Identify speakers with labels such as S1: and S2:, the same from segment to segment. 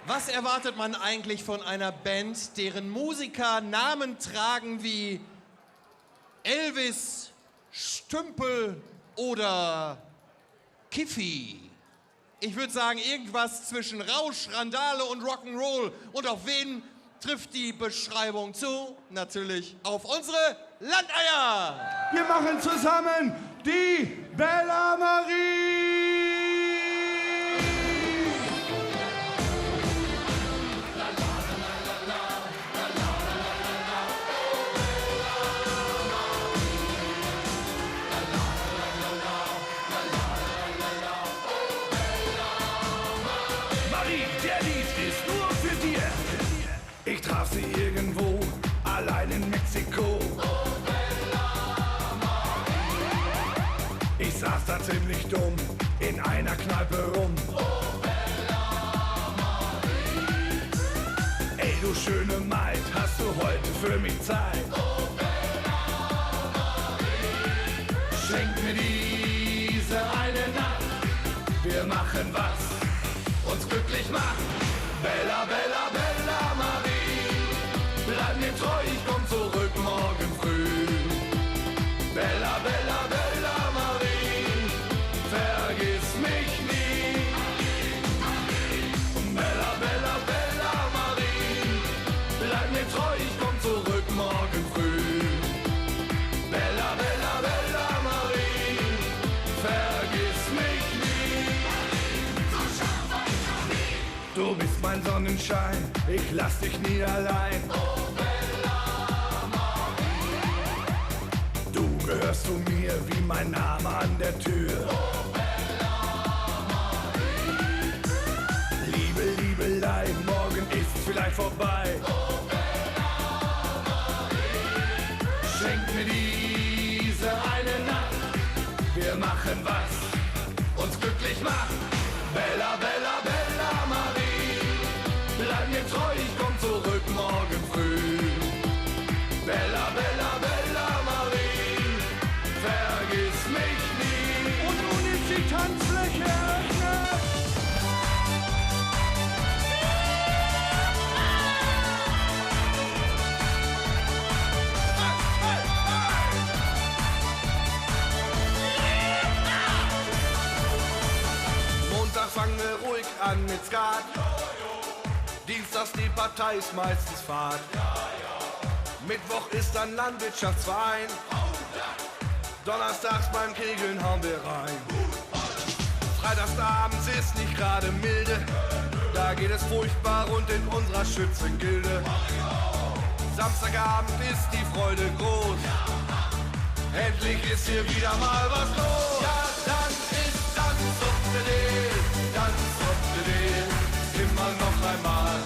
S1: Was erwartet man eigentlich von einer Band, deren Musiker Namen tragen wie Elvis, Stümpel oder Kiffi? Ich würde sagen, irgendwas zwischen Rausch, Randale und Rock'n'Roll. Und auf wen trifft die Beschreibung zu? Natürlich auf unsere Landeier!
S2: Wir machen zusammen die Bella Marie!
S3: Marie, der Lied ist nur für dir. Ich traf sie irgendwo, allein in Mexiko. Ich saß da ziemlich dumm, in einer Kneipe rum. Ey, du schöne Maid, hast du heute für mich Zeit? Schenk mir diese eine Nacht, wir machen was uns glücklich macht. Bella, Bella, Bella Marie, bleib mir treu, ich komm zurück morgen früh. Bella, Bella, Bella Marie, vergiss mich nie. Bella, Bella, Bella Marie, bleib mir treu, ich komm zurück morgen früh. Bella, Bella, Bella Marie, vergiss mich nie. Du bist mein Sonnenschein, ich lass dich nie allein. Du gehörst zu mir wie mein Name an der Tür. Liebe, Liebelei, morgen ist's vielleicht vorbei. Schenk mir diese eine Nacht, wir machen was uns glücklich macht. Bella, Bella, Bella Marie, bleib mir treu, ich komm zurück morgen früh. Bella, Bella, Bella Marie, vergiss mich nie.
S2: Und nun ist die Tanzfläche eröffnet.
S3: Montag fangen wir ruhig an mit Skat. Dienstags die Partei ist meistens Fahrt. Mittwoch ist dann Landwirtschaftsverein. Donnerstags beim Kegeln hauen wir rein. Freitagsabends ist nicht gerade milde. Da geht es furchtbar rund in unserer Schützengilde. Samstagabend ist die Freude groß. Endlich ist hier wieder mal was los. Ja, dann ist Tanz auf der Deel, Tanz auf der Deel. Immer noch einmal,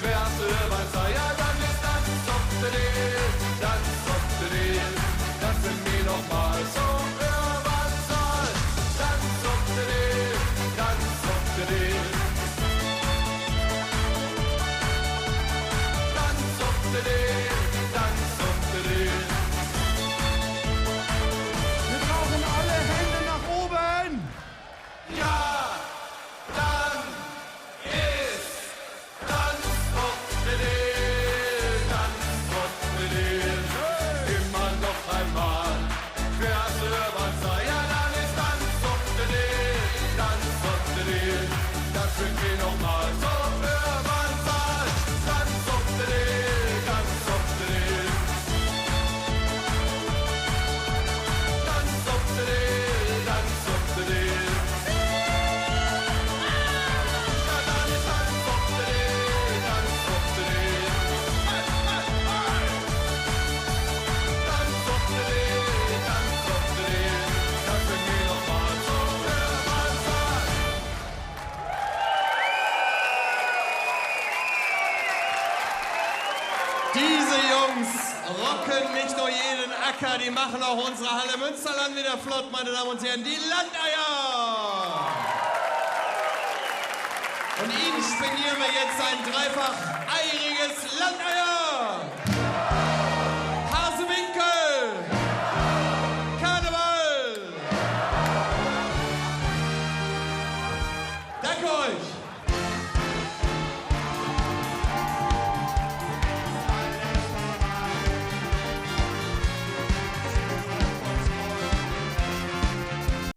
S3: querst über Zeit. Ja, dann ist Tanz auf der Deel, Tanz auf der Deel. Das sind wir noch mal so über Zeit. Tanz auf der Deel, Tanz auf der Deel. Tanz auf der Deel, Tanz auf der Deel.
S2: Wir brauchen alle Hände nach oben.
S3: Ja, dann ist Tanz auf der Deel, Tanz auf der Deel. Immer noch einmal, querst über Zeit. Ja, dann ist Tanz auf der Deel, Tanz auf der Deel. Das sind wir noch mal so über Zeit. Tanz auf der Deel, Tanz auf der Deel. Tanz auf der Deel, Tanz auf der Deel. Ja, dann ist Tanz auf der Deel, Tanz auf der Deel. Tanz auf der Deel, Tanz auf der Deel. Das sind wir noch mal so über Zeit.
S1: Diese Jungs rocken nicht nur jeden Acker, die machen auch unsere Halle Münsterland wieder flott, meine Damen und Herren, die Landeier! Und Ihnen spendieren wir jetzt ein dreifach eiriges Landeier!